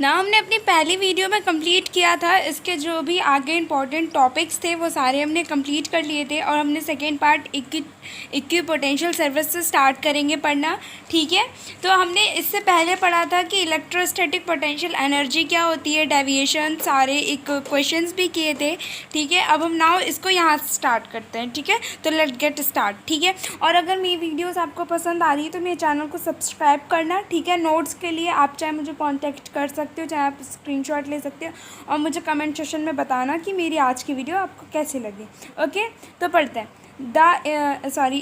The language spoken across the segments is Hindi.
ना हमने अपनी पहली वीडियो में कंप्लीट किया था, इसके जो भी आगे इंपॉर्टेंट टॉपिक्स थे वो सारे हमने कंप्लीट कर लिए थे और हमने सेकेंड पार्ट इक्विपोटेंशियल सर्विस से स्टार्ट करेंगे पढ़ना। ठीक है, तो हमने इससे पहले पढ़ा था कि इलेक्ट्रोस्टैटिक पोटेंशियल एनर्जी क्या होती है, डेविएशन, सारे एक क्वेश्चंस भी किए थे। ठीक है, अब हम नाउ इसको यहाँ से स्टार्ट करते हैं। ठीक है, तो लेट्स गेट स्टार्ट। ठीक है, और अगर मेरी वीडियोस आपको पसंद आ रही है तो मेरे चैनल को सब्सक्राइब करना। ठीक है, नोट्स के लिए आप चाहे मुझे कॉन्टैक्ट कर सकते हो, चाहे आप स्क्रीनशॉट ले सकते हो और मुझे कमेंट सेक्शन में बताना कि मेरी आज की वीडियो आपको कैसी लगी। ओके, तो पढ़ते हैं।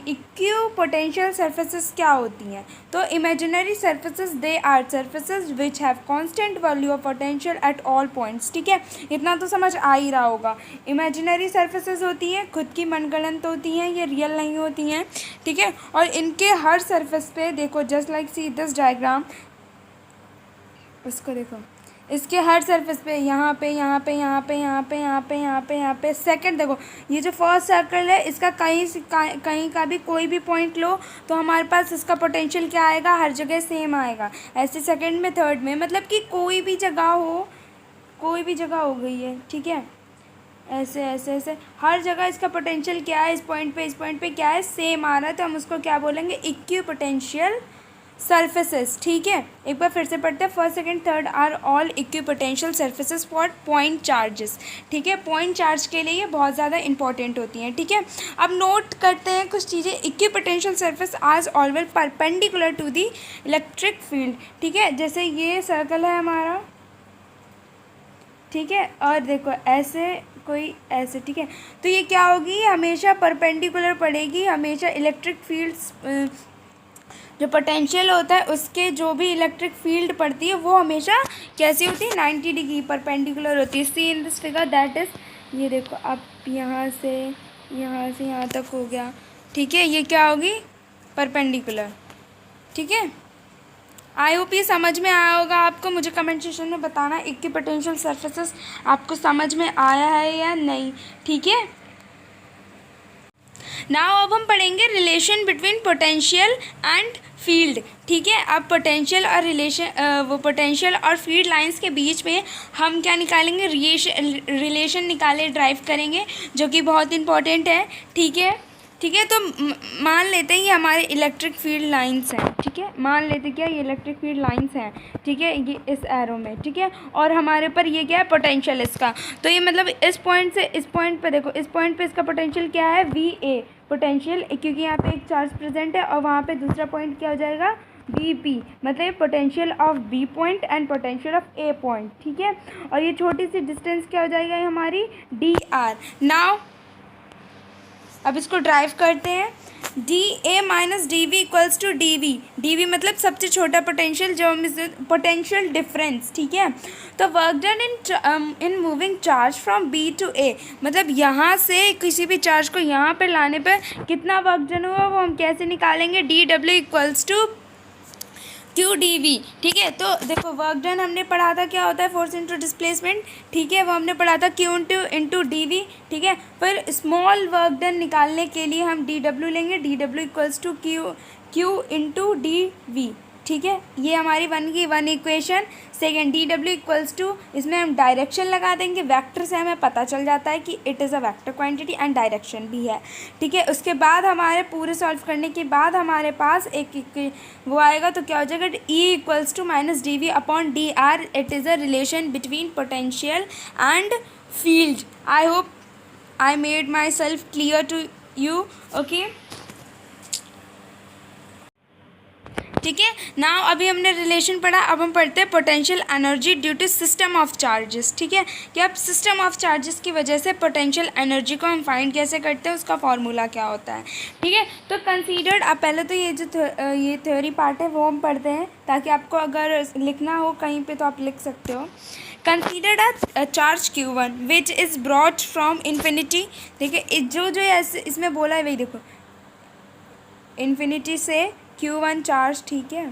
इक्विपोटेंशियल सर्फेसेस क्या होती हैं? तो imaginary surfaces they are surfaces which have constant value of potential at all points. ठीक है, इतना तो समझ आ ही रहा होगा। इमेजिनरी सर्फेसेस होती हैं, खुद की मनगढ़ंत होती हैं, ये रियल नहीं होती हैं। ठीक है, और इनके हर सर्फेस पे देखो, just like see this diagram, उसको देखो, इसके हर सरफेस पे यहाँ पे यहाँ पे यहाँ पे यहाँ पे यहाँ पे यहाँ पे यहाँ पे सेकंड देखो, ये जो फर्स्ट सर्कल है इसका कहीं का भी कोई भी पॉइंट लो तो हमारे पास इसका पोटेंशियल क्या आएगा, हर जगह सेम आएगा। ऐसे सेकंड में, थर्ड में, मतलब कि कोई भी जगह हो, कोई भी जगह हो गई है। ठीक है, ऐसे ऐसे ऐसे हर जगह इसका पोटेंशियल क्या है, इस पॉइंट पे क्या है, सेम आ रहा है, तो हम उसको क्या बोलेंगे, इक्विपोटेंशियल सर्फेसेस। ठीक है, एक बार फिर से पढ़ते हैं। First second third are all equipotential surfaces for point charges. ठीक है, पॉइंट चार्ज के लिए ये बहुत ज़्यादा इंपॉर्टेंट होती हैं। ठीक है, अब नोट करते हैं कुछ चीज़ें। Equipotential surface is always perpendicular to the electric field. ठीक है, जैसे ये सर्कल है हमारा, ठीक है, और देखो ऐसे कोई ऐसे। ठीक है, तो ये क्या होगी, हमेशा परपेंडिकुलर पड़ेगी, हमेशा इलेक्ट्रिक फील्ड्स जो पोटेंशियल होता है उसके जो भी इलेक्ट्रिक फील्ड पड़ती है वो हमेशा कैसी होती है, 90 डिग्री परपेंडिकुलर होती है। See in this figure that is, ये देखो अब यहाँ से यहाँ तक हो गया। ठीक है, ये क्या होगी, परपेंडिकुलर। ठीक है, आई होप ये समझ में आया होगा आपको। मुझे कमेंट सेक्शन में बताना इक्विपोटेंशियल सर्फेसेस आपको समझ में आया है या नहीं। ठीक है, नाउ अब हम पढ़ेंगे relation between potential and field. ठीक है, अब पोटेंशियल और पोटेंशियल और फील्ड लाइंस के बीच में हम क्या निकालेंगे, रिलेशन निकाले ड्राइव करेंगे, जो कि बहुत इंपॉर्टेंट है। ठीक है, ठीक है, तो मान लेते हैं ये हमारे इलेक्ट्रिक फील्ड लाइंस हैं। ठीक है, मान लेते क्या, ये इलेक्ट्रिक फील्ड लाइंस हैं। ठीक है, ये इस एरो में। ठीक है, और हमारे पर ये क्या है, पोटेंशियल इसका। तो ये मतलब इस पॉइंट से इस पॉइंट पे देखो, इस पॉइंट पे इसका पोटेंशियल क्या है, VA पोटेंशियल, क्योंकि यहाँ पे एक चार्ज प्रेजेंट है, और वहाँ पे दूसरा पॉइंट क्या हो जाएगा, BP, मतलब potential of B point and potential of A point. ठीक है, और ये छोटी सी डिस्टेंस क्या हो जाएगा, ये हमारी DR। नाउ अब इसको ड्राइव करते हैं। DA minus DV equals to DV मतलब सबसे छोटा पोटेंशियल, जो पोटेंशियल डिफरेंस। ठीक है, तो work done in moving charge from B to A, मतलब यहाँ से किसी भी चार्ज को यहाँ पे लाने पर कितना वर्क डन हुआ वो हम कैसे निकालेंगे, DW इक्वल्स टू QdV। ठीक है, तो देखो वर्क डन हमने पढ़ा था क्या होता है, फोर्स इंटू डिस्प्लेसमेंट। ठीक है, वो हमने पढ़ा था Q इंटू DV। ठीक है, पर स्मॉल वर्क डन निकालने के लिए हम DW लेंगे, DW equals to Q into DV। ठीक है, ये हमारी one equation. Second, DW equals to, इसमें हम डायरेक्शन लगा देंगे, वेक्टर से हमें पता चल जाता है कि it is a vector quantity and direction भी है। ठीक है, उसके बाद हमारे पूरे सॉल्व करने के बाद हमारे पास एक वो आएगा, तो क्या हो जाएगा, E equals to minus DV upon DR। It is a relation between potential and field. I hope I made myself clear to you. Okay, ठीक है, नाउ अभी हमने रिलेशन पढ़ा, अब हम पढ़ते हैं potential energy due to system of charges. ठीक है, कि अब सिस्टम ऑफ चार्जेस की वजह से पोटेंशियल एनर्जी को हम फाइंड कैसे करते हैं, उसका फॉर्मूला क्या होता है। ठीक है, तो कंसीडर्ड, अब पहले तो ये जो ये थ्योरी पार्ट है वो हम पढ़ते हैं, ताकि आपको अगर लिखना हो कहीं पे तो आप लिख सकते हो। Considered a charge Q1 which is brought from infinity. देखिए जो ऐसे इसमें बोला है वही देखो, इन्फिनिटी से Q1 चार्ज। ठीक है,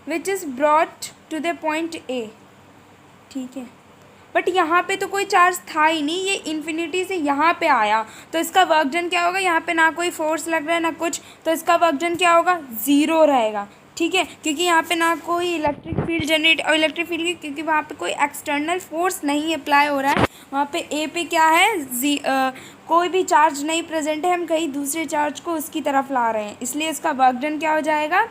which is brought to the point A। ठीक है, बट यहाँ पे तो कोई चार्ज था ही नहीं, ये इन्फिनिटी से यहाँ पे आया, तो इसका वर्क डन क्या होगा, यहाँ पे ना कोई फोर्स लग रहा है ना कुछ, तो इसका वर्क डन क्या होगा, ज़ीरो रहेगा। ठीक है, क्योंकि यहाँ पे ना कोई इलेक्ट्रिक फील्ड जनरेट और इलेक्ट्रिक फील्ड की, क्योंकि वहाँ पे कोई एक्सटर्नल फोर्स नहीं अप्लाई हो रहा है। वहाँ पे ए पे क्या है, कोई भी चार्ज नहीं प्रेजेंट है, हम कहीं दूसरे चार्ज को उसकी तरफ ला रहे हैं, इसलिए इसका वर्क डन क्या हो जाएगा,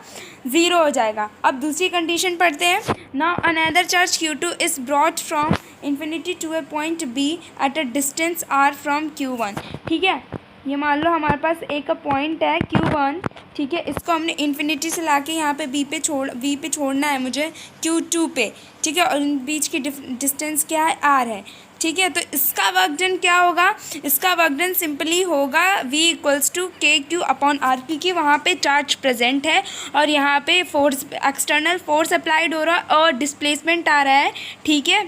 ज़ीरो हो जाएगा। अब दूसरी कंडीशन पढ़ते हैं। Now another charge Q2 is brought from infinity to a point B at a distance R from Q1। ठीक है, ये मान लो हमारे पास एक पॉइंट है Q1, ठीक है, इसको हमने इन्फिनिटी से लाके यहाँ पे V पे छोड़ना है मुझे Q2 पे, ठीक है, और इन बीच की डिस्टेंस क्या है, R है। ठीक है, तो इसका वर्क डन क्या होगा, इसका वर्क डन सिंपली होगा V equals to KQ upon R, क्योंकि वहाँ पे चार्ज प्रेजेंट है और यहाँ पे फोर्स, एक्सटर्नल फोर्स अप्लाइड हो रहा है और डिस्प्लेसमेंट आ रहा है। ठीक है,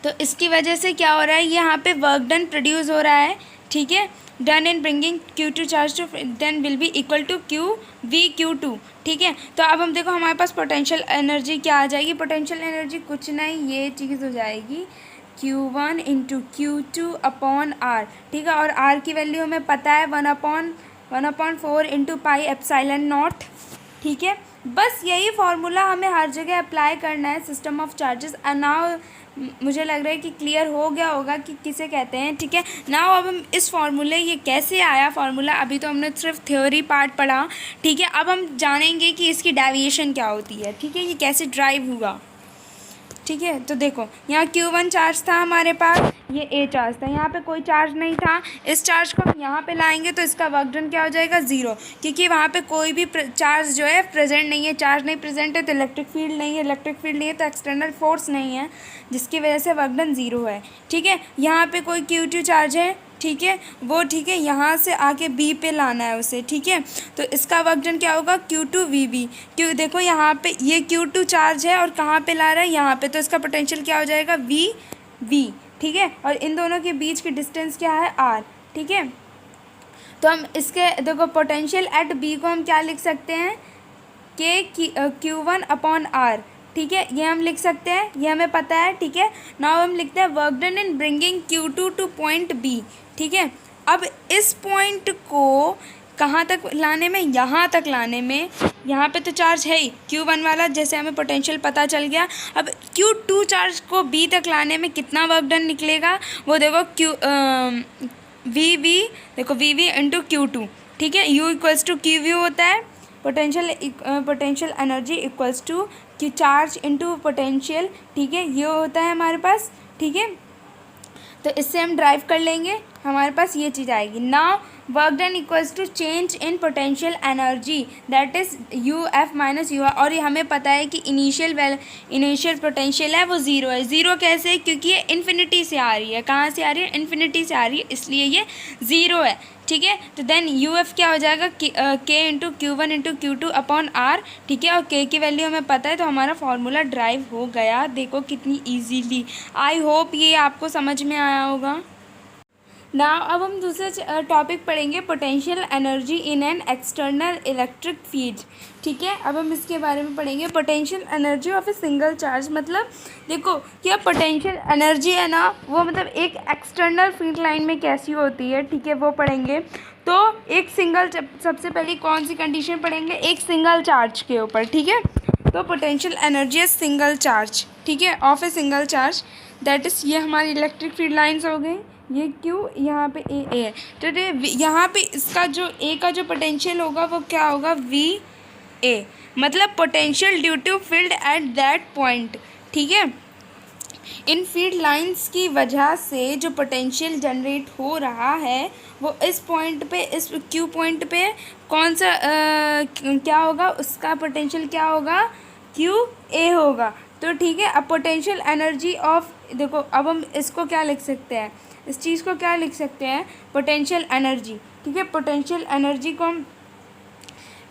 तो इसकी वजह से क्या हो रहा है, यहाँ पे वर्क डन प्रोड्यूस हो रहा है। ठीक है, done in bringing Q2 charge to then will be equal to Q2। ठीक है, तो अब हम देखो हमारे पास पोटेंशियल एनर्जी क्या आ जाएगी, पोटेंशियल एनर्जी कुछ नहीं, ये चीज़ हो जाएगी Q1 into Q2 upon R। ठीक है, और R की वैल्यू हमें पता है 1/4 इंटू पाई एप्सिलॉन नॉट। ठीक है, बस यही फार्मूला हमें हर जगह अप्लाई करना है, system of charges. And now मुझे लग रहा है कि क्लियर हो गया होगा कि किसे कहते हैं। ठीक है, नाउ अब हम इस फार्मूले, ये कैसे आया फार्मूला, अभी तो हमने सिर्फ थ्योरी पार्ट पढ़ा। ठीक है, अब हम जानेंगे कि इसकी डेविएशन क्या होती है। ठीक है, ये कैसे ड्राइव हुआ। ठीक है, तो देखो यहाँ Q1 चार्ज था हमारे पास, ये A चार्ज था, यहाँ पे कोई चार्ज नहीं था। इस चार्ज को हम यहाँ पे लाएंगे तो इसका वर्क डन क्या हो जाएगा, ज़ीरो, क्योंकि वहाँ पे कोई भी चार्ज जो है प्रेजेंट नहीं है। चार्ज नहीं प्रेजेंट है तो इलेक्ट्रिक फील्ड नहीं है, इलेक्ट्रिक फील्ड नहीं है तो एक्सटर्नल फोर्स नहीं है, जिसकी वजह से वर्क डन ज़ीरो है। ठीक है, यहाँ पर कोई Q2 चार्ज है, ठीक है, वो ठीक है, यहाँ से आके B पे लाना है उसे। ठीक है, तो इसका वर्क डन क्या होगा, Q2 VB। क्यों, देखो यहाँ पे ये Q2 चार्ज है और कहाँ पे ला रहा है, यहाँ पे, तो इसका पोटेंशियल क्या हो जाएगा, VV। ठीक है, और इन दोनों के बीच की डिस्टेंस क्या है, R। ठीक है, तो हम इसके देखो पोटेंशियल एट B को हम क्या लिख सकते हैं, Q1 अपॉन R। ठीक है, ये हम लिख सकते हैं, ये हमें पता है। ठीक है, नाउ हम लिखते हैं work done in bringing Q2 two point B। ठीक है, अब इस पॉइंट को कहाँ तक लाने में, यहाँ तक लाने में, यहाँ पे तो चार्ज है ही Q1 वाला, जैसे हमें पोटेंशियल पता चल गया। अब Q2 चार्ज को B तक लाने में कितना वर्क डन निकलेगा, वो देखो VV, देखो VV इंटू Q2। ठीक है, U इक्वल्स टू QV होता है, potential energy equals to charge into potential. ठीक है, ये होता है हमारे पास। ठीक है, तो इससे हम ड्राइव कर लेंगे, हमारे पास ये चीज़ आएगी। Now work done equals to change in potential energy that is UF minus UR। और ये हमें पता है कि इनिशियल पोटेंशियल है वो ज़ीरो है। ज़ीरो कैसे, क्योंकि ये इन्फिनिटी से आ रही है, कहाँ से आ रही है, इन्फिनिटी से आ रही है, इसलिए ये ज़ीरो है। ठीक है, तो देन UF क्या हो जाएगा, K into Q1 into Q2 upon R। ठीक है, और K की वैल्यू हमें पता है, तो हमारा फार्मूला ड्राइव हो गया। देखो कितनी इजीली, आई होप ये आपको समझ में आया होगा। नाउ अब हम दूसरा टॉपिक पढ़ेंगे, potential energy in an external electric field. ठीक है, अब हम इसके बारे में पढ़ेंगे, potential energy of a single charge. मतलब देखो क्या पोटेंशियल एनर्जी है ना, वो मतलब एक एक्सटर्नल फील्ड लाइन में कैसी होती है। ठीक है, वो पढ़ेंगे। तो एक सिंगल, सबसे पहले कौन सी कंडीशन पढ़ेंगे, एक सिंगल चार्ज के ऊपर। ठीक है, तो पोटेंशियल एनर्जी है सिंगल चार्ज, ठीक है, of a single charge, that is, ये हमारी इलेक्ट्रिक फील्ड लाइन्स हो गई, ये क्यू, यहाँ पे ए है। तो यहाँ पे इसका जो ए का जो पोटेंशियल होगा वो क्या होगा, VA, मतलब potential due to field at that point. ठीक है, इन फील्ड लाइंस की वजह से जो पोटेंशियल जनरेट हो रहा है वो इस पॉइंट पे, इस क्यू पॉइंट पे कौन सा क्या होगा, उसका पोटेंशियल क्या होगा, QA होगा। तो ठीक है, अब पोटेंशियल एनर्जी ऑफ, देखो अब हम इसको क्या लिख सकते हैं, इस चीज़ को क्या लिख सकते हैं, पोटेंशियल एनर्जी। ठीक है, पोटेंशियल एनर्जी को हम,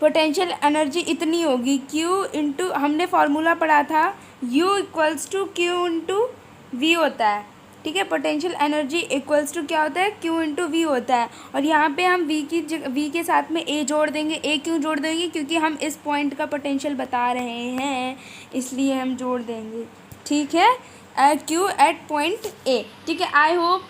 पोटेंशियल एनर्जी इतनी होगी Q इंटू, हमने फार्मूला पढ़ा था U equals to Q into V होता है। ठीक है, पोटेंशियल एनर्जी इक्वल्स टू क्या होता है, Q इंटू V होता है। और यहाँ पे हम V के साथ में A जोड़ देंगे। A क्यों जोड़ देंगे, क्योंकि हम इस पॉइंट का पोटेंशियल बता रहे हैं, इसलिए हम जोड़ देंगे। ठीक है, Q एट पॉइंट A। ठीक है, I hope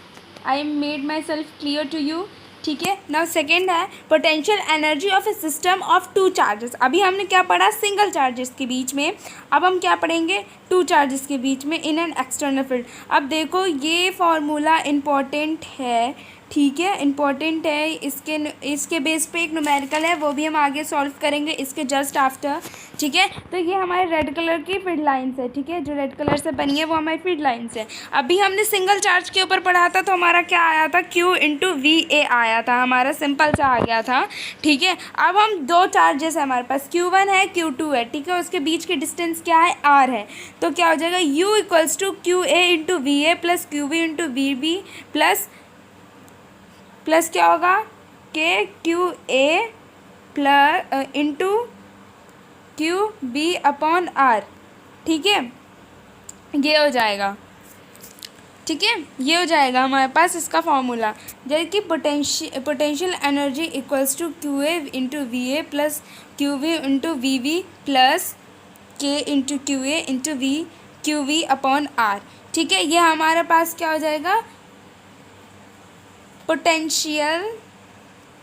I made myself clear to you. ठीक है। नाउ सेकेंड है potential energy of a system of two charges. अभी हमने क्या पढ़ा, सिंगल चार्जेस के बीच में, अब हम क्या पढ़ेंगे, टू चार्जेस के बीच में इन एन एक्सटर्नल फील्ड। अब देखो ये फॉर्मूला इम्पॉर्टेंट है, ठीक है, इम्पॉर्टेंट है, इसके बेस पे एक न्यूमेरिकल है, वो भी हम आगे सॉल्व करेंगे इसके जस्ट आफ्टर, ठीक है। तो ये हमारे रेड कलर की फील्ड लाइंस है, ठीक है, जो रेड कलर से बनी है वो हमारी फील्ड लाइंस है। अभी हमने सिंगल चार्ज के ऊपर पढ़ा था तो हमारा क्या आया था, Q इंटू वी ए आया था, हमारा सिंपल सा आ गया था, ठीक है। अब हम दो चार्जेस है हमारे पास, Q1 है, Q2 है, ठीक है, उसके बीच की डिस्टेंस क्या है, R है, तो क्या हो जाएगा U equals to Q A into V A plus Q B into V B plus क्या होगा, K Q A plus into Q B upon R, ठीक है, ये हो जाएगा, ठीक है, ये हो जाएगा हमारे पास इसका फॉर्मूला, जैसे कि potential energy equals to Q A into V A plus Q V into V V plus K into Q A into V Q V upon R, ठीक है। ये हमारे पास क्या हो जाएगा, potential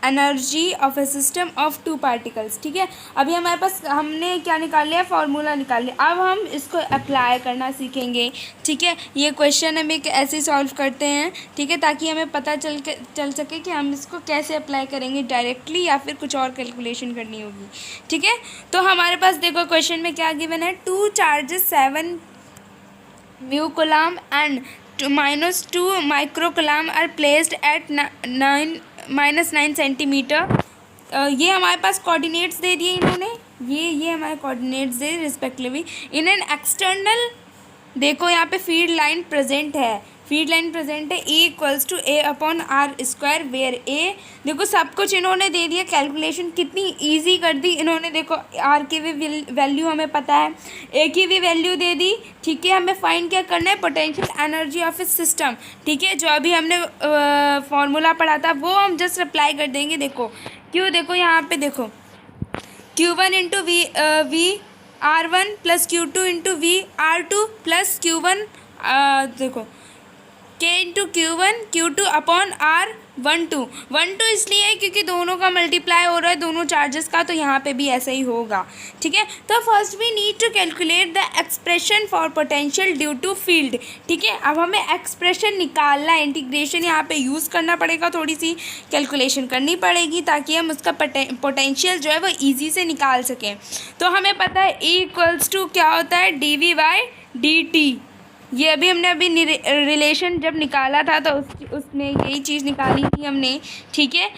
energy of a system of two particles, ठीक है। अभी हमारे पास हमने क्या निकाल लिया, फॉर्मूला निकाल लिया, अब हम इसको अप्लाई करना सीखेंगे, ठीक है। ये क्वेश्चन हम एक ऐसे सॉल्व करते हैं, ठीक है, ताकि हमें पता चल सके कि हम इसको कैसे अप्लाई करेंगे, डायरेक्टली या फिर कुछ और कैलकुलेशन करनी होगी, ठीक है। तो हमारे पास देखो क्वेश्चन में क्या गिवन है, two charges 7 mu coulomb and -2 microcoulomb are placed at -9 centimetre. ये हमारे पास कोऑर्डिनेट्स दे दिए इन्होंने, ये हमारे कोऑर्डिनेट्स दे रिस्पेक्टिवली इन एन एक्सटर्नल, देखो यहाँ पे फील्ड लाइन प्रेजेंट है, फील्ड लाइन प्रेजेंट है, E equals to A upon R square where A, देखो सब कुछ इन्होंने दे दिया, कैलकुलेशन कितनी इजी कर दी इन्होंने, देखो आर की भी वैल्यू हमें पता है, ए की भी वैल्यू दे दी, ठीक है। हमें फाइंड क्या करना है, potential energy of a system, ठीक है, जो अभी हमने फॉर्मूला पढ़ा था वो हम जस्ट अप्लाई कर देंगे। देखो क्यों, देखो यहाँ पे देखो Q1 into V R1 plus Q2 into V R2 plus Q1 देखो K into Q2 upon R12 इसलिए है क्योंकि दोनों का मल्टीप्लाई हो रहा है, दोनों चार्जेस का, तो यहाँ पे भी ऐसा ही होगा, ठीक है। तो first we need to calculate the expression for potential due to field, ठीक है। अब हमें एक्सप्रेशन निकालना है, इंटीग्रेशन यहाँ पे यूज़ करना पड़ेगा, थोड़ी सी कैलकुलेशन करनी पड़ेगी ताकि हम उसका पोटेंशियल जो है वो ईजी से निकाल सकें। तो हमें पता है E इक्वल्स टू क्या होता है, dV/dt, ये हमने रिलेशन जब निकाला था तो उसमें यही चीज़ निकाली थी हमने, ठीक है।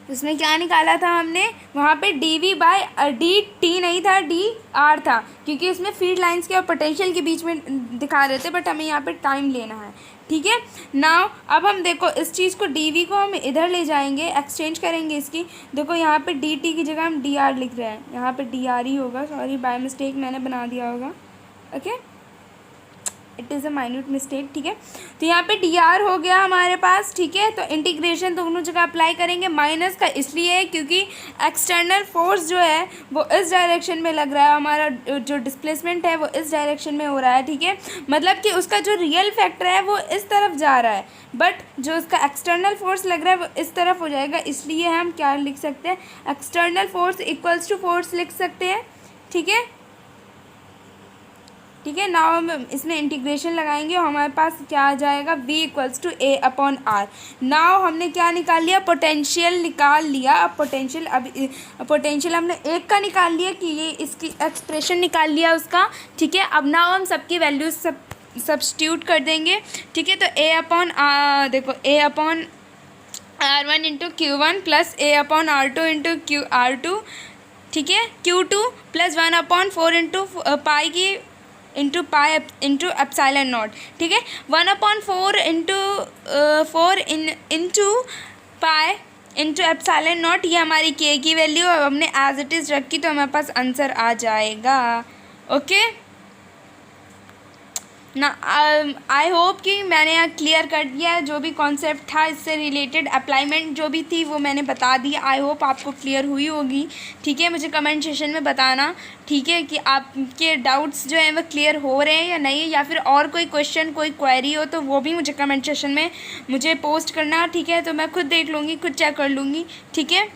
उसमें क्या निकाला था हमने, वहाँ पे dV/dt नहीं था, dr था, क्योंकि उसमें फील्ड लाइंस के और पोटेंशियल के बीच में दिखा रहे थे, बट हमें यहाँ पे टाइम लेना है, ठीक है। नाउ अब हम देखो इस चीज़ को dV को हम इधर ले जाएंगे, एक्सचेंज करेंगे इसकी, देखो यहाँ पे dt की जगह हम dr लिख रहे हैं, यहाँ पे dr ही होगा, सॉरी बाय मिस्टेक मैंने बना दिया होगा, okay, it is a minute mistake, ठीक है। तो यहाँ पे dr हो गया हमारे पास, ठीक है। तो इंटीग्रेशन दोनों जगह अप्लाई करेंगे, माइनस का इसलिए है क्योंकि एक्सटर्नल फोर्स जो है वो इस डायरेक्शन में लग रहा है, हमारा जो डिस्प्लेसमेंट है वो इस डायरेक्शन में हो रहा है, ठीक है। मतलब कि उसका जो रियल फैक्टर है वो इस तरफ जा रहा है, बट जो उसका एक्सटर्नल फोर्स लग रहा है वो इस तरफ हो जाएगा, इसलिए हम क्या लिख सकते हैं, external force equals to force लिख सकते हैं, ठीक है, ठीक है। नाउ हम इसमें इंटीग्रेशन लगाएंगे और हमारे पास क्या आ जाएगा, V equals to A upon R. Now हमने क्या निकाल लिया, पोटेंशियल निकाल लिया। अब पोटेंशियल हमने एक का निकाल लिया कि ये इसकी एक्सप्रेशन निकाल लिया उसका, ठीक है। अब नाउ हम सबकी वैल्यूज सब्स्टिट्यूट कर देंगे, ठीक है। तो ए अपॉन देखो A upon R1 into Q1 plus A upon R2 into R2, ठीक है। Q2 प्लस 1/4 इंटू पाई की into pi into epsilon naught, ठीक है। 1/4 into 4 into pi into epsilon naught, ये हमारी के की वैल्यू अब हमने एज इट इज़ रखी तो हमारे पास आंसर आ जाएगा, ओके। ना। आई होप कि मैंने यहाँ क्लियर कर दिया है, जो भी कॉन्सेप्ट था इससे रिलेटेड अप्लाईमेंट जो भी थी वो मैंने बता दी। आई होप आपको क्लियर हुई होगी। ठीक है, मुझे कमेंट सेशन में बताना, ठीक है, कि आपके डाउट्स जो हैं वो क्लियर हो रहे हैं या नहीं, या फिर और कोई क्वेश्चन कोई क्वेरी हो तो वो भी मुझे कमेंट सेशन में मुझे पोस्ट करना। ठीक है, तो मैं खुद देख लूँगी, खुद चेक कर लूँगी। ठीक है,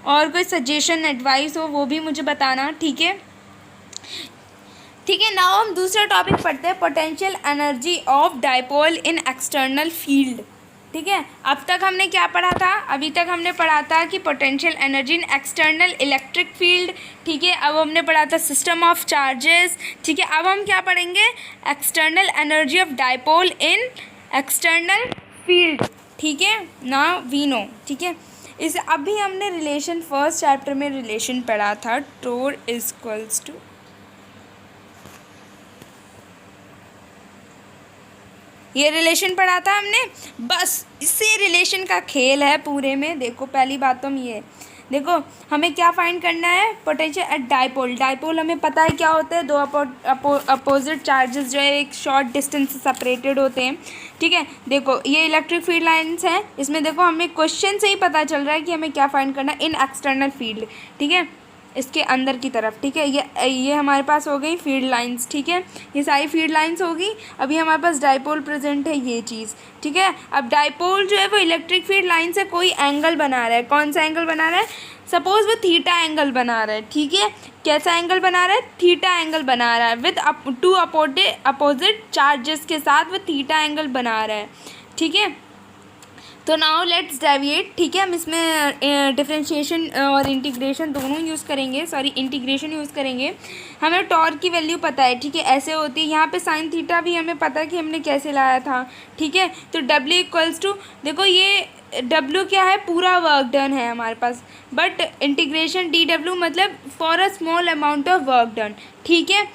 और कोई सजेशन एडवाइस हो वो भी मुझे बताना। ठीक है, ठीक है। नाउ हम दूसरा टॉपिक पढ़ते हैं, potential energy of dipole in external field. ठीक है, अब तक हमने क्या पढ़ा था? अभी तक हमने पढ़ा था कि potential energy in external electric field. ठीक है, अब हमने पढ़ा था सिस्टम ऑफ चार्जेस। ठीक है, अब हम क्या पढ़ेंगे? External energy of dipole in external field. ठीक है, नाउ वी नो। ठीक है, इस अभी हमने रिलेशन फर्स्ट चैप्टर में रिलेशन पढ़ा था, टोर इज इक्वल्स टू, ये रिलेशन पढ़ा था हमने। बस इसी रिलेशन का खेल है पूरे में। देखो, पहली बात तो हम ये देखो, हमें क्या फाइंड करना है? Potential at dipole. डाइपोल हमें पता है क्या होता है, दो अपोजिट चार्जेस जो है एक शॉर्ट डिस्टेंस से सेपरेटेड होते हैं। ठीक है, देखो ये इलेक्ट्रिक फील्ड लाइंस हैं, इसमें देखो हमें क्वेश्चन से ही पता चल रहा है कि हमें क्या फाइंड करना है इन एक्सटर्नल फील्ड। ठीक है, इसके अंदर की तरफ। ठीक है, ये हमारे पास हो गई फील्ड लाइंस। ठीक है, ये सारी फील्ड लाइंस होगी। अभी हमारे पास डाइपोल प्रेजेंट है, ये चीज़। ठीक है, अब डाइपोल जो है वो इलेक्ट्रिक फील्ड लाइन से कोई एंगल बना रहा है। कौन सा एंगल बना रहा है? सपोज वो थीटा एंगल बना रहा है। ठीक है, कैसा एंगल बना रहा है? थीटा एंगल बना रहा है विद टू अपोजिट चार्जेस के साथ वो थीटा एंगल बना रहा है। ठीक है, तो नाउ लेट्स डेविएट। ठीक है, हम इसमें डिफरेंशिएशन और इंटीग्रेशन दोनों यूज़ करेंगे, सॉरी इंटीग्रेशन यूज़ करेंगे। हमें टॉर्क की वैल्यू पता है। ठीक है, ऐसे होती है। यहाँ पे साइन थीटा भी हमें पता है कि हमने कैसे लाया था। ठीक है, तो W इक्वल्स टू, देखो ये W क्या है? पूरा वर्क डन है हमारे पास, बट इंटीग्रेशन DW मतलब for a small amount of work done. ठीक है,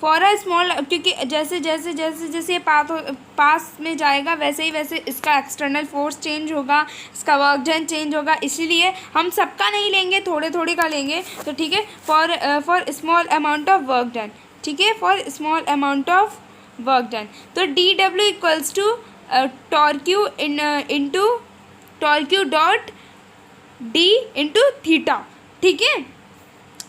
फॉर अ स्मॉल, क्योंकि जैसे जैसे जैसे जैसे ये पास में जाएगा वैसे ही वैसे इसका एक्सटर्नल फोर्स चेंज होगा, इसका वर्क डन चेंज होगा, इसीलिए हम सबका नहीं लेंगे, थोड़े थोड़े का लेंगे। तो ठीक है, for small amount of work done. ठीक है, for small amount of work done. तो DW equals to torque into torque dot D into theta. ठीक है,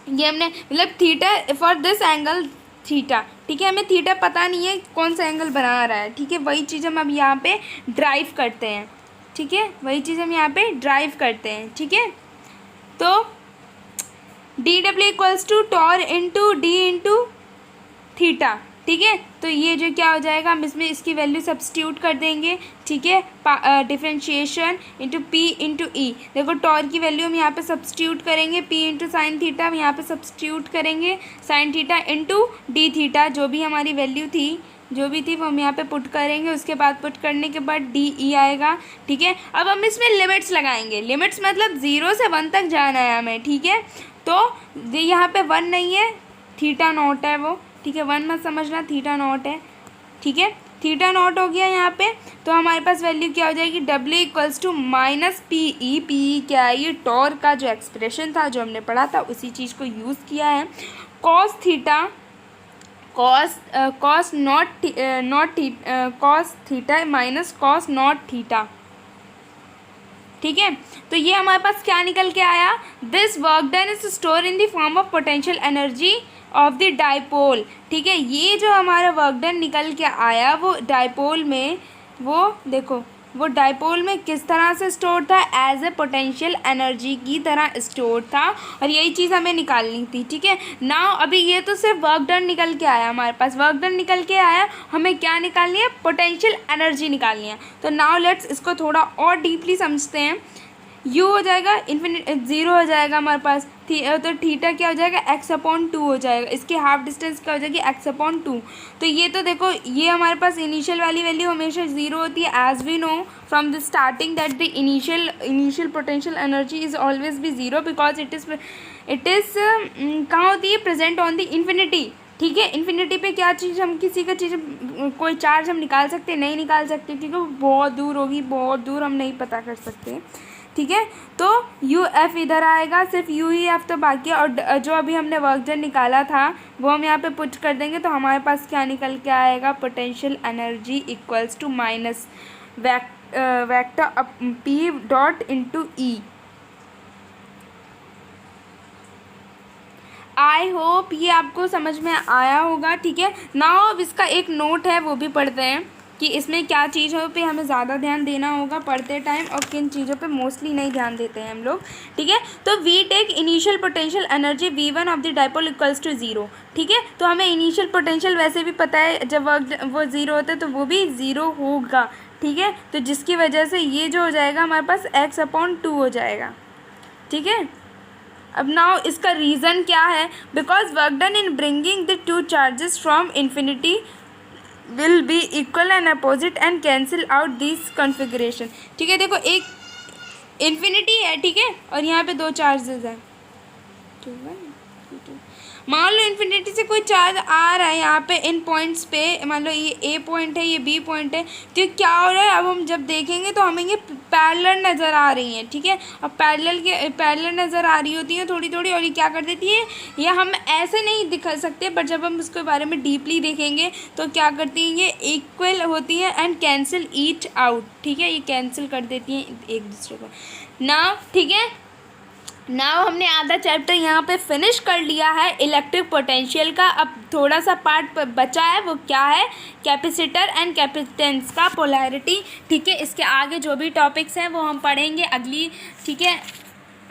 ये हमने मतलब theta for this angle theta. ठीक है, हमें थीटा पता नहीं है कौन सा एंगल बना रहा है। ठीक है, वही चीज़ हम अब यहाँ पे ड्राइव करते हैं। ठीक है, वही चीज़ हम यहाँ पे ड्राइव करते हैं। ठीक है, तो DW equals to torque into D into theta. ठीक है, तो ये जो क्या हो जाएगा, हम इसमें इसकी वैल्यू सब्स्टिट्यूट कर देंगे। ठीक है, differentiation into P into E। देखो टॉर की वैल्यू हम यहाँ पे सब्स्टिट्यूट करेंगे, P इंटू साइन थीटा हम यहाँ पे सब्स्टिट्यूट करेंगे, sine theta into D theta, जो भी हमारी वैल्यू थी जो भी थी वो हम यहाँ पे पुट करेंगे। उसके बाद पुट करने के बाद DE आएगा। ठीक है, अब हम इसमें लिमिट्स लगाएंगे। लिमिट्स मतलब 0 से 1 तक जाना है हमें। ठीक है, तो यहाँ पे 1 नहीं है, थीटा नॉट है वो। ठीक है, 1 मत समझना, थीटा नॉट है। ठीक है, थीटा नॉट हो गया यहाँ पे, तो हमारे पास वैल्यू क्या हो जाएगी? W equals to minus PE। PE क्या है? ये टॉर का जो एक्सप्रेशन था जो हमने पढ़ा था उसी चीज़ को यूज़ किया है। Cos theta cos theta minus cos not theta. ठीक है, तो ये हमारे पास क्या निकल के आया? This work done is store in the form of potential energy of the dipole. ठीक है, ये जो हमारा वर्क डन निकल के आया वो डाइपोल में, वो देखो वो डाइपोल में किस तरह से स्टोर था? एज ए पोटेंशियल एनर्जी की तरह स्टोर था, और यही चीज़ हमें निकालनी थी। ठीक है, नाउ अभी ये तो सिर्फ वर्क डन निकल के आया, हमारे पास वर्क डन निकल के आया, हमें क्या निकालनी है? पोटेंशियल एनर्जी निकालनी है। तो नाउ लेट्स इसको थोड़ा और डीपली समझते हैं। U हो जाएगा इन्फिनिट 0 हो जाएगा हमारे पास, तो थीटा क्या हो जाएगा? x/2 हो जाएगा। इसकी हाफ डिस्टेंस क्या हो जाएगी? x/2। तो ये तो देखो ये हमारे पास इनिशियल वाली वैल्यू हमेशा 0 होती है, as we know from the starting that the initial potential energy is always be 0 because it is कहाँ होती है? Present on the infinity. ठीक है, इन्फिनिटी पे क्या चीज़ हम किसी का चीज़ कोई चार्ज हम निकाल सकते नहीं निकाल सकते, क्योंकि वो बहुत दूर होगी, बहुत दूर हम नहीं पता कर सकते। ठीक है। तो यू एफ इधर आएगा, सिर्फ यू ही एफ तो बाकी है, और जो अभी हमने वर्क डन निकाला था वो हम यहाँ पे पुट कर देंगे, तो हमारे पास क्या निकल के आएगा, potential energy equals to minus vector P dot into E. I hope ये आपको समझ में आया होगा, ठीक है। नाउ अब इसका एक नोट है वो भी पढ़ते हैं कि इसमें क्या चीज़ों पे हमें ज़्यादा ध्यान देना होगा पढ़ते टाइम और किन चीज़ों पे मोस्टली नहीं ध्यान देते हैं हम लोग, ठीक है। तो we take initial potential energy V1 of the dipole equals to 0, ठीक है। तो हमें इनिशियल पोटेंशियल वैसे भी पता है, जब वो 0 होता है तो वो भी 0 होगा, ठीक है। तो जिसकी वजह से ये जो हो जाएगा हमारे पास x/2 हो जाएगा, ठीक है। अब नाउ इसका रीज़न क्या है, because work done in bringing the two charges from infinity will be equal and opposite and cancel out this configuration, ठीक है। देखो एक इन्फिनिटी है, ठीक है, और यहाँ पे दो चार्जेस हैं, 2 1 2 2। मान लो इन्फिनिटी से कोई चार्ज आ रहा है यहाँ पे इन पॉइंट्स पे, मान लो ये ए पॉइंट है, ये बी पॉइंट है, तो क्या हो रहा है, अब हम जब देखेंगे तो हमें ये पैरेलल नज़र आ रही हैं, ठीक है। अब पैरेलल नज़र आ रही होती हैं थोड़ी थोड़ी, और ये क्या कर देती है, ये हम ऐसे नहीं दिखा सकते, बट जब हम उसके बारे में डीपली देखेंगे तो क्या करती हैं, ये इक्वल होती हैं एंड कैंसिल ईच आउट, ठीक है। ये कैंसिल कर देती हैं एक दूसरे को ना, ठीक है। नाउ हमने आधा चैप्टर यहाँ पे फिनिश कर लिया है इलेक्ट्रिक पोटेंशियल का। अब थोड़ा सा पार्ट बचा है, वो क्या है, कैपेसिटर एंड कैपेसिटेंस का पोलैरिटी, ठीक है। इसके आगे जो भी टॉपिक्स हैं वो हम पढ़ेंगे अगली, ठीक है,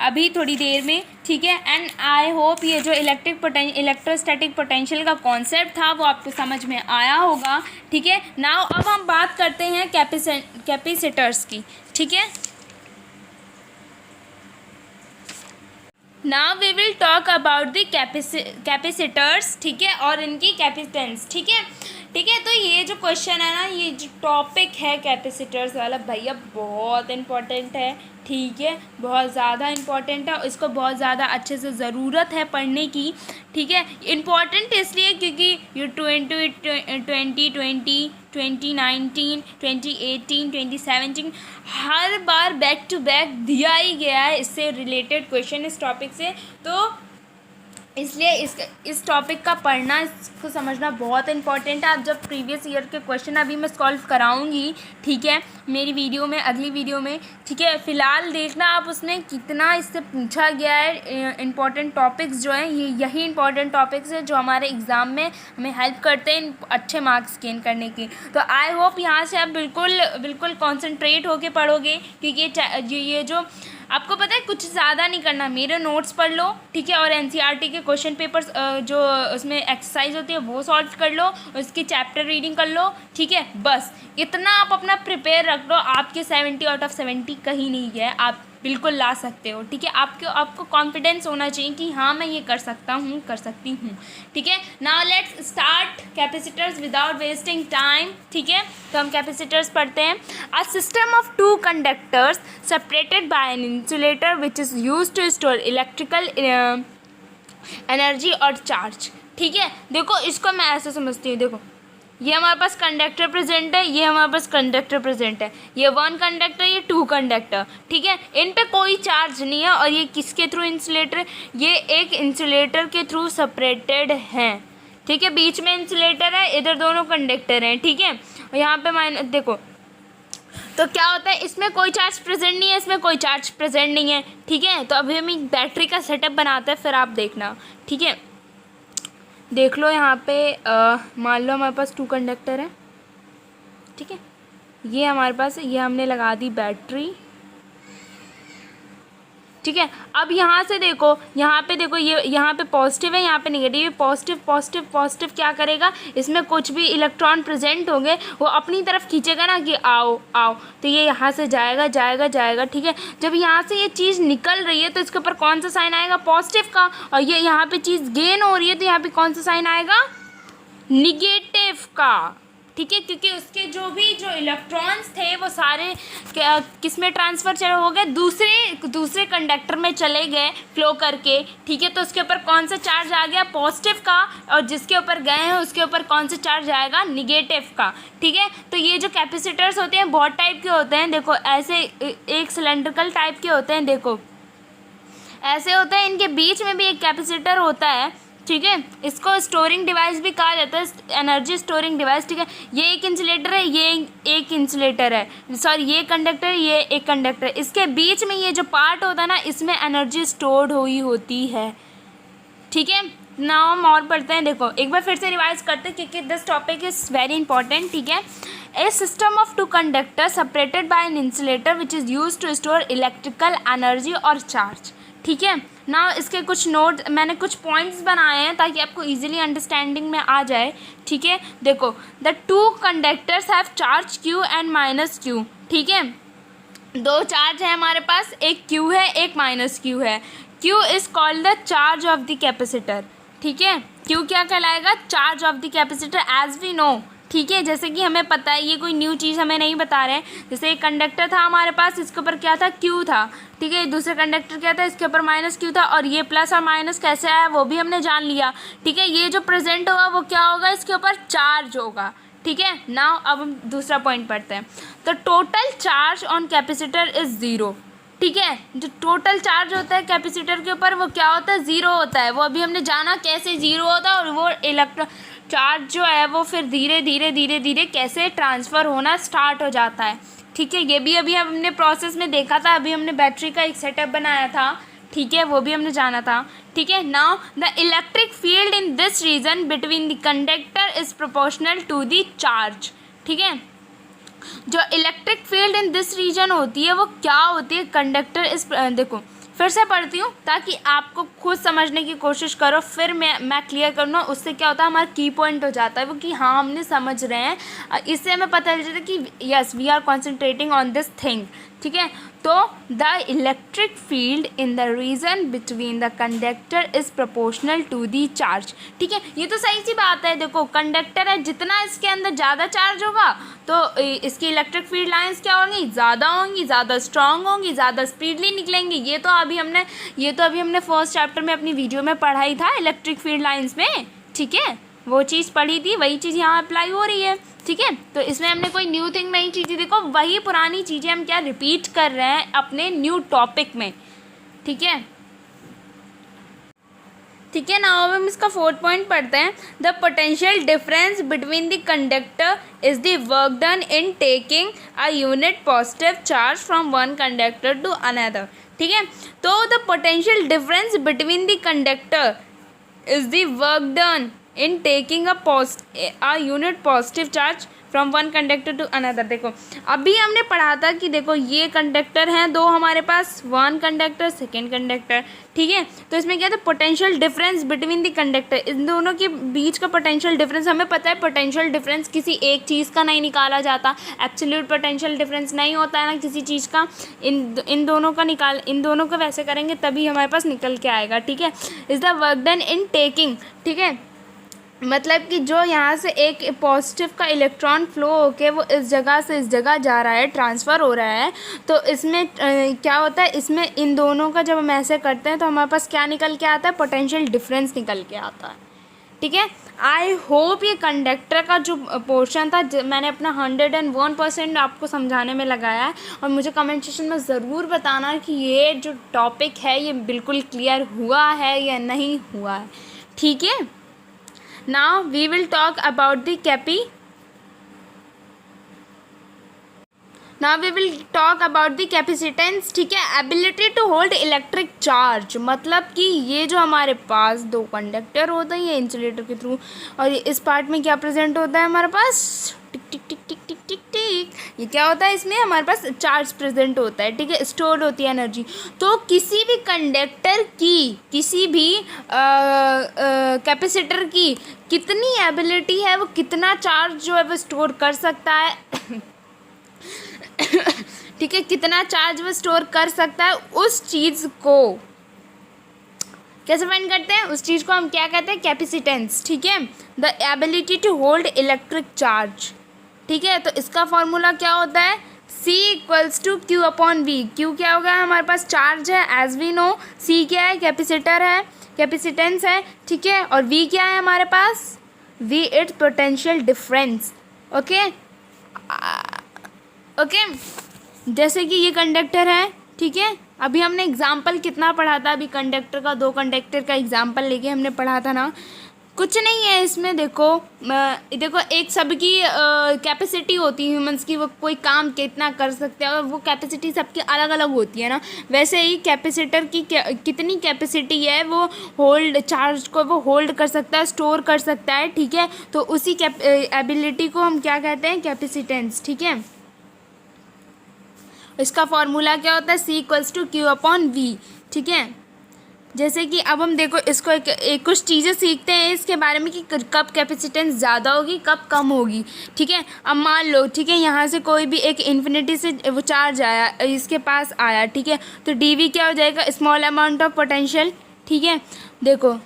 अभी थोड़ी देर में, ठीक है। एंड आई होप ये जो इलेक्ट्रोस्टैटिक पोटेंशियल का कॉन्सेप्ट था वो आपको समझ में आया होगा, ठीक है। नाउ अब हम बात करते हैं कैपेसिटर्स की, ठीक है। Now we will talk about the capacitors, ठीक है, और इनकी कैपेसिटेंस, ठीक है, ठीक है। तो ये जो क्वेश्चन है ना, ये जो टॉपिक है कैपेसिटर्स वाला, भैया बहुत इंपॉर्टेंट है, ठीक है, बहुत ज़्यादा इंपॉर्टेंट है, इसको बहुत ज़्यादा अच्छे से ज़रूरत है पढ़ने की, ठीक है। इम्पॉर्टेंट इसलिए क्योंकि ये 2020 2019 2018 2017 हर बार बैक टू बैक दिया ही गया है इससे रिलेटेड क्वेश्चन इस टॉपिक से, तो इसलिए इस टॉपिक का पढ़ना, इसको समझना बहुत इंपॉर्टेंट है। आप जब प्रीवियस ईयर के क्वेश्चन अभी मैं सॉल्व कराऊंगी, ठीक है, मेरी वीडियो में, अगली वीडियो में, ठीक है। फ़िलहाल देखना आप उसमें कितना इससे पूछा गया है, इंपॉर्टेंट टॉपिक्स जो हैं, यही इंपॉर्टेंट टॉपिक्स हैं जो हमारे एग्ज़ाम में हमें हेल्प करते हैं अच्छे मार्क्स गेन करने की। तो आई होप यहाँ से आप बिल्कुल कॉन्सेंट्रेट होके पढ़ोगे, क्योंकि ये जो आपको पता है कुछ ज़्यादा नहीं करना, मेरे नोट्स पढ़ लो, ठीक है, और एनसीईआरटी के क्वेश्चन पेपर्स जो उसमें एक्सरसाइज होती है वो सॉल्व कर लो, उसकी चैप्टर रीडिंग कर लो, ठीक है। बस इतना आप अपना प्रिपेयर रख लो, आपके 70 आउट ऑफ 70 कहीं नहीं गए, आप बिल्कुल ला सकते हो, ठीक है। आपको कॉन्फिडेंस होना चाहिए कि हाँ मैं ये कर सकता हूँ, कर सकती हूँ, ठीक है। Now let's start capacitors without wasting time, ठीक है। तो हम कैपेसिटर्स पढ़ते हैं। A system of 2 conductors separated by an insulator which is used to store electrical energy और चार्ज, ठीक है। देखो इसको मैं ऐसे समझती हूँ, देखो ये हमारे पास कंडक्टर प्रेजेंट है, ये हमारे पास कंडक्टर प्रेजेंट है, ये 1 कंडक्टर, ये 2 कंडक्टर, ठीक है। इन पे कोई चार्ज नहीं है, और ये किसके थ्रू इंसुलेटर, ये एक इंसुलेटर के थ्रू सेपरेटेड हैं, ठीक है। बीच में इंसुलेटर है, इधर दोनों कंडक्टर हैं, ठीक है। और यहाँ पे देखो तो क्या होता है, इसमें कोई चार्ज प्रेजेंट नहीं है, इसमें कोई चार्ज प्रेजेंट नहीं है, ठीक है। तो अभी हम एक बैटरी का सेटअप बनाते हैं, फिर आप देखना, ठीक है। देख लो यहाँ पे मान लो हमारे पास 2 कंडक्टर है, ठीक है, ये हमारे पास है, ये हमने लगा दी बैटरी, ठीक है। अब यहाँ से देखो, यहाँ पे देखो, ये यहाँ पे पॉजिटिव है, यहाँ पे नेगेटिव है, पॉजिटिव क्या करेगा, इसमें कुछ भी इलेक्ट्रॉन प्रेजेंट होंगे वो अपनी तरफ खींचेगा ना कि आओ आओ, तो ये यहाँ से जाएगा, ठीक है। जब यहाँ से ये चीज़ निकल रही है तो इसके ऊपर कौन सा साइन आएगा, पॉजिटिव का, और ये यहाँ पे चीज़ गेन हो रही है तो यहाँ पे कौन सा साइन आएगा, निगेटिव का, ठीक है, क्योंकि उसके जो इलेक्ट्रॉन्स थे वो सारे किस में ट्रांसफ़र हो गए, दूसरे कंडक्टर में चले गए फ्लो करके। ठीक है, तो उसके ऊपर कौन सा चार्ज आ गया, पॉजिटिव का, और जिसके ऊपर गए हैं उसके ऊपर कौन सा चार्ज आएगा, निगेटिव का। ठीक है, तो ये जो कैपेसिटर्स होते हैं बहुत टाइप के होते हैं। देखो ऐसे एक सिलेंड्रिकल टाइप के होते हैं, देखो ऐसे होते हैं, इनके बीच में भी एक कैपेसिटर होता है। ठीक है, इसको स्टोरिंग डिवाइस भी कहा जाता है, एनर्जी स्टोरिंग डिवाइस। ठीक है, ये एक इंसुलेटर है, ये एक इंसुलेटर है, सॉरी ये कंडक्टर, ये एक कंडक्टर। इसके बीच में ये जो पार्ट होता है ना, इसमें एनर्जी स्टोर्ड हुई होती है। ठीक है, नाउ हम और पढ़ते हैं। देखो एक बार फिर से रिवाइज करते हैं क्योंकि this topic is very important. ठीक है, a system of two conductor separated by an insulator which is use to store electrical energy और चार्ज। ठीक है, ना इसके कुछ नोट मैंने कुछ पॉइंट्स बनाए हैं ताकि आपको इजीली अंडरस्टैंडिंग में आ जाए। ठीक है, देखो the two conductors have charge Q and minus Q. ठीक है, दो चार्ज है हमारे पास, एक क्यू है एक माइनस क्यू है। Q is called the charge of the capacitor. ठीक है, क्यू क्या कहलाएगा, charge of the capacitor as we know. ठीक है, जैसे कि हमें पता है, ये कोई न्यू चीज़ हमें नहीं बता रहे हैं। जैसे एक कंडक्टर था हमारे पास, इसके ऊपर क्या था, क्यू था। ठीक है, दूसरे कंडक्टर क्या था, इसके ऊपर माइनस क्यू था, और ये प्लस और माइनस कैसे आया वो भी हमने जान लिया। ठीक है, ये जो प्रेजेंट होगा वो क्या होगा, इसके ऊपर चार्ज होगा। ठीक है, नाउ अब हम दूसरा पॉइंट पढ़ते हैं। तो total charge on capacitor is zero. ठीक है, जो टोटल चार्ज होता है कैपेसिटर के ऊपर वो क्या होता है, ज़ीरो होता है। वो अभी हमने जाना कैसे ज़ीरो होता है, और वो इलेक्ट्रॉन चार्ज जो है वो फिर धीरे धीरे कैसे ट्रांसफ़र होना स्टार्ट हो जाता है। ठीक है, ये भी अभी हमने प्रोसेस में देखा था, अभी हमने बैटरी का एक सेटअप बनाया था। ठीक है, वो भी हमने जाना था। ठीक है, now the electric field in this region between the conductor is proportional to the charge. ठीक है, जो electric field in this region होती है वो क्या होती है, कंडक्टर इस देखो फिर से पढ़ती हूँ ताकि आपको खुद समझने की कोशिश करो, फिर मैं क्लियर करूँ। उससे क्या होता है, हमारा की पॉइंट हो जाता है वो कि हाँ हमने समझ रहे हैं। इससे हमें पता चल जाता है कि yes we are concentrating on this thing. ठीक है, तो the electric field in the region between the conductor is proportional to the charge. ठीक है, ये तो सही सी बात है। देखो कंडक्टर है, जितना इसके अंदर ज़्यादा चार्ज होगा तो इसकी इलेक्ट्रिक फील्ड लाइंस क्या होंगी, ज़्यादा होंगी, ज़्यादा स्ट्रॉन्ग होंगी, ज़्यादा स्पीडली निकलेंगी। ये तो अभी हमने फर्स्ट चैप्टर में अपनी वीडियो में पढ़ाई था इलेक्ट्रिक फील्ड लाइंस में। ठीक है, वो चीज़ पढ़ी थी, वही चीज़ यहाँ अप्लाई हो रही है। ठीक है, तो इसमें हमने कोई न्यू थिंग नई चीज़ें, देखो वही पुरानी चीज़ें हम क्या रिपीट कर रहे हैं अपने न्यू टॉपिक में। ठीक है, ठीक है, नाउ हम इसका फोर्थ पॉइंट पढ़ते हैं। The potential difference between the conductor is the work done in taking a unit positive charge from one conductor to another. ठीक है, तो the potential difference between the conductor is the work done in taking a unit positive charge from one conductor to another. देखो अभी हमने पढ़ा था कि देखो ये कंडक्टर हैं दो हमारे पास, वन कंडक्टर सेकेंड कंडक्टर। ठीक है, तो इसमें क्या था, potential difference between the conductor, इन दोनों के बीच का पोटेंशियल डिफरेंस। हमें पता है पोटेंशियल डिफरेंस किसी एक चीज़ का नहीं निकाला जाता, एब्सोल्यूट पोटेंशियल डिफरेंस नहीं होता है ना किसी चीज़ का। इन दोनों का वैसे करेंगे तभी हमारे पास निकल के आएगा। ठीक है, is the work done in taking. ठीक है, मतलब कि जो यहाँ से एक पॉजिटिव का इलेक्ट्रॉन फ्लो होके वो इस जगह से इस जगह जा रहा है, ट्रांसफ़र हो रहा है, तो इसमें क्या होता है, इसमें इन दोनों का जब हम ऐसे करते हैं तो हमारे पास क्या निकल के आता है, पोटेंशियल डिफरेंस निकल के आता है। ठीक है, आई होप ये कंडक्टर का जो पोर्शन था मैंने अपना 101% आपको समझाने में लगाया है, और मुझे कमेंट सेक्शन में ज़रूर बताना कि ये जो टॉपिक है ये बिल्कुल क्लियर हुआ है या नहीं हुआ है। ठीक है, now we will talk about the capacitance। ठीक है, ability to hold electric charge, मतलब कि ये जो हमारे पास दो कंडक्टर होते हैं ये इंसुलेटर के थ्रू, और इस पार्ट में क्या प्रेजेंट होता है हमारे पास, टिक टिक टिक टिक टिक टिक टिक, ये क्या होता है, इसमें हमारे पास चार्ज प्रेजेंट होता है। ठीक है, स्टोर होती है एनर्जी। तो किसी भी कंडक्टर की, किसी भी कैपेसिटर की कितनी एबिलिटी है, वो कितना चार्ज जो है वो स्टोर कर सकता है ठीक है, कितना चार्ज वो स्टोर कर सकता है, उस चीज़ को कैसे फाइंड करते हैं, उस चीज़ को हम क्या कहते हैं, कैपेसिटेंस। ठीक है, the ability to hold electric charge. ठीक है। तो इसका फॉर्मूला क्या होता है, C equals to Q upon V. Q क्या होगा, हमारे पास चार्ज है एज वी नो, C क्या है, कैपेसिटर है, कैपेसिटेंस है, ठीक है, और V क्या है हमारे पास, V it's potential difference. Okay okay, जैसे कि ये कंडक्टर है, ठीक है। अभी हमने एग्जाम्पल कितना पढ़ा था, अभी कंडक्टर का, 2 कंडक्टर का एग्जाम्पल लेके हमने पढ़ा था ना। कुछ नहीं है इसमें, देखो देखो एक सबकी कैपेसिटी होती है ह्यूमंस की, वो कोई काम कितना कर सकते हैं, और वो कैपेसिटी सबकी अलग अलग होती है ना। वैसे ही कैपेसिटर की कितनी कैपेसिटी है, वो होल्ड चार्ज को वो होल्ड कर सकता है, स्टोर कर सकता है, ठीक है। तो उसी एबिलिटी को हम क्या कहते हैं, कैपेसिटेंस, ठीक है। इसका फॉर्मूला क्या होता है, C equals to Q upon V, ठीक है। जैसे कि अब हम देखो इसको एक कुछ चीज़ें सीखते हैं इसके बारे में कि कब कैपेसिटेंस ज़्यादा होगी, कब कम होगी, ठीक है। अब मान लो, ठीक है, यहाँ से कोई भी एक इन्फिनिटी से वो चार्ज आया, इसके पास आया, ठीक है। तो dV क्या हो जाएगा, स्मॉल अमाउंट ऑफ पोटेंशियल, ठीक है। देखो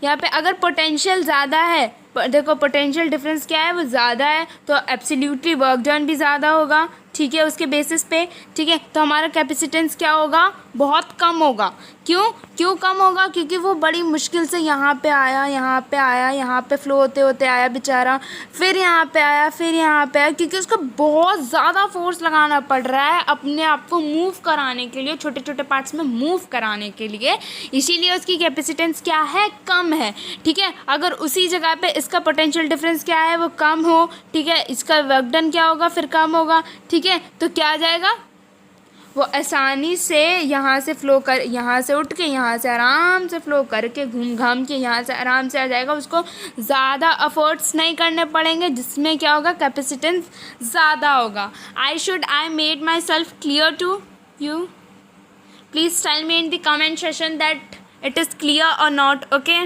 यहाँ पे अगर पोटेंशियल ज़्यादा है, देखो पोटेंशियल डिफरेंस क्या है, वो ज़्यादा है, तो एब्सोल्युटली वर्क डन भी ज़्यादा होगा, ठीक है, उसके बेसिस पे, ठीक है। तो हमारा कैपेसिटेंस क्या होगा, बहुत कम होगा। क्यों कम होगा, क्योंकि वो बड़ी मुश्किल से यहाँ पे आया, यहाँ पे आया, यहाँ पे फ्लो होते होते आया बेचारा, फिर यहाँ पे आया, फिर यहाँ पे आया, क्योंकि उसको बहुत ज़्यादा फोर्स लगाना पड़ रहा है अपने आप को मूव कराने के लिए, छोटे छोटे पार्ट्स में मूव कराने के लिए, इसीलिए उसकी कैपेसिटेंस क्या है, कम है, ठीक है। अगर उसी जगह पे इसका पोटेंशियल डिफरेंस क्या है, वो कम हो, ठीक है, इसका वर्क डन क्या होगा, फिर कम होगा, ठीक है। तो क्या आ जाएगा, वो आसानी से यहाँ से फ्लो कर, यहाँ से उठ के, यहाँ से आराम से फ्लो करके, घूम घाम के यहाँ से आराम से आ जाएगा, उसको ज़्यादा एफर्ट्स नहीं करने पड़ेंगे, जिसमें क्या होगा, कैपेसिटेंस ज़्यादा होगा। I made myself clear to you, please tell me in the comment session that it is clear और नॉट, ओके,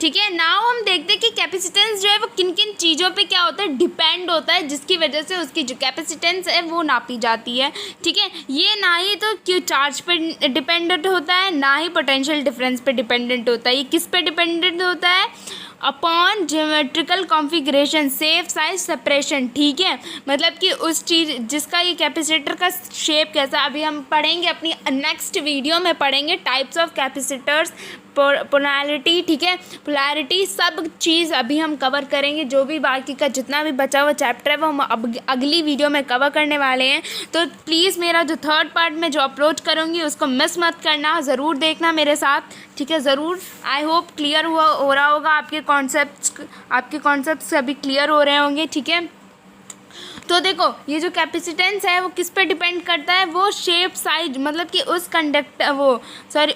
ठीक है। नाउ हम देखते हैं कि कैपेसिटेंस जो है वो किन किन चीज़ों पे क्या होता है, डिपेंड होता है, जिसकी वजह से उसकी जो कैपेसिटेंस है वो नापी जाती है, ठीक है। ये ना ही तो क्यों चार्ज पे डिपेंडेंट होता है, ना ही पोटेंशियल डिफरेंस पे डिपेंडेंट होता है। ये किस पे डिपेंडेंट होता है, upon geometrical configuration, safe size separation, ठीक है। मतलब कि उस चीज़ जिसका ये कैपेसिटर का शेप कैसा, अभी हम पढ़ेंगे अपनी नेक्स्ट वीडियो में पढ़ेंगे, टाइप्स ऑफ कैपेसिटर्स, पोलैरिटी, ठीक है, पोलैरिटी, सब चीज़ अभी हम कवर करेंगे। जो भी बाकी का जितना भी बचा हुआ चैप्टर है वो हम अब अगली वीडियो में कवर करने वाले हैं। तो प्लीज़ मेरा जो 3rd पार्ट में जो अपलोड करूँगी उसको मिस मत करना, ज़रूर देखना मेरे साथ, ठीक है, ज़रूर। आई होप क्लियर हो रहा होगा, आपके कॉन्सेप्ट्स अभी क्लियर हो रहे होंगे, ठीक है। तो देखो ये जो कैपेसिटेंस है वो किस पे डिपेंड करता है, वो शेप साइज, मतलब कि उस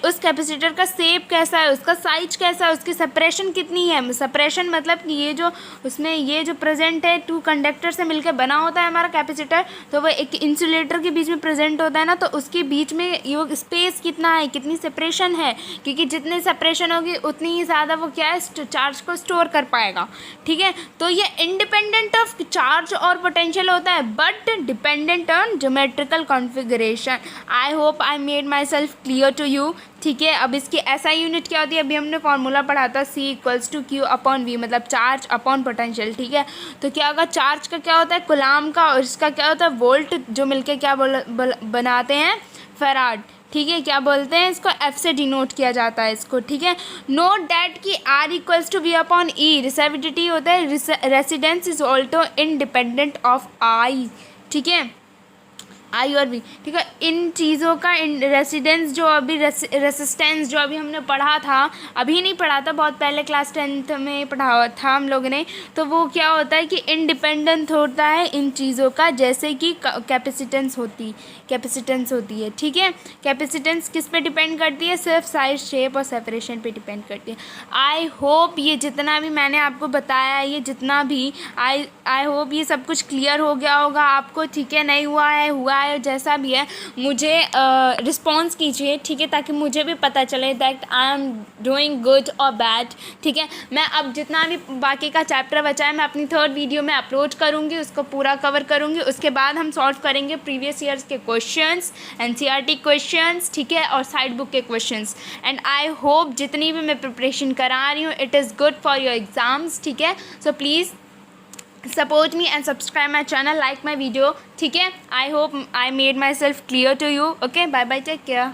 उस कैपेसिटर का शेप कैसा है, उसका साइज कैसा है, उसकी सेपरेशन कितनी है। सेपरेशन मतलब कि ये जो उसमें ये जो प्रेजेंट है, 2 कंडक्टर से मिलकर बना होता है हमारा कैपेसिटर, तो वो एक इंसुलेटर के बीच में प्रेजेंट होता है ना, तो उसके बीच में ये स्पेस कितना है, कितनी सेपरेशन है, क्योंकि जितनी सेपरेशन होगी उतनी ही ज़्यादा वो क्या है, चार्ज को स्टोर कर पाएगा, ठीक है। तो ये इंडिपेंडेंट ऑफ चार्ज और पोटेंशियल होता है, but dependent on geometrical configuration. I hope I made myself clear to you, ठीक है। अब इसकी एसआई यूनिट क्या होती है, अभी हमने फॉर्मूला पढ़ा था, C equals to Q upon V, मतलब चार्ज अपॉन पोटेंशियल, ठीक है। तो क्या होगा, चार्ज का क्या होता है, कूलाम का, और इसका क्या होता है, वोल्ट, जो मिलके क्या बनाते हैं, फैराड, ठीक है। क्या बोलते हैं इसको, F से डिनोट किया जाता है इसको, ठीक है। नोट डैट कि R equals to V upon E, resistivity होता है, resistance is also independent of I, ठीक है, आई और वी, ठीक है। इन चीज़ों का रेसिडेंस जो अभी रेसिस्टेंस जो अभी हमने पढ़ा था, अभी नहीं पढ़ा था, बहुत पहले क्लास 10th में पढ़ा था हम लोगों ने, तो वो क्या होता है कि इंडिपेंडेंट होता है इन चीज़ों का, जैसे कि कैपेसिटेंस होती है, ठीक है। कैपेसिटेंस किस पे डिपेंड करती है, सिर्फ साइज, शेप और सेपरेशन पे डिपेंड करती है। आई होप ये जितना भी मैंने आपको बताया, ये जितना भी आई होप ये सब कुछ क्लियर हो गया होगा आपको, ठीक है। नहीं हुआ है जैसा भी है मुझे रिस्पॉन्स कीजिए, ठीक है, ताकि मुझे भी पता चले that I am doing good और बैड, ठीक है। मैं अब जितना भी बाकी का चैप्टर बचा है मैं अपनी 3rd वीडियो में अपलोड करूँगी, उसको पूरा कवर करूँगी। उसके बाद हम सॉल्व करेंगे प्रीवियस ईयर्स के क्वेश्चंस, NCERT क्वेश्चंस, ठीक है, और साइड बुक के क्वेश्चंस। एंड आई होप जितनी भी मैं प्रिपरेशन करा रही हूँ it is good for your exams, ठीक है। So please support me and subscribe my channel, like my video. ठीक है, I hope I made myself clear to you. Okay, bye bye, take care.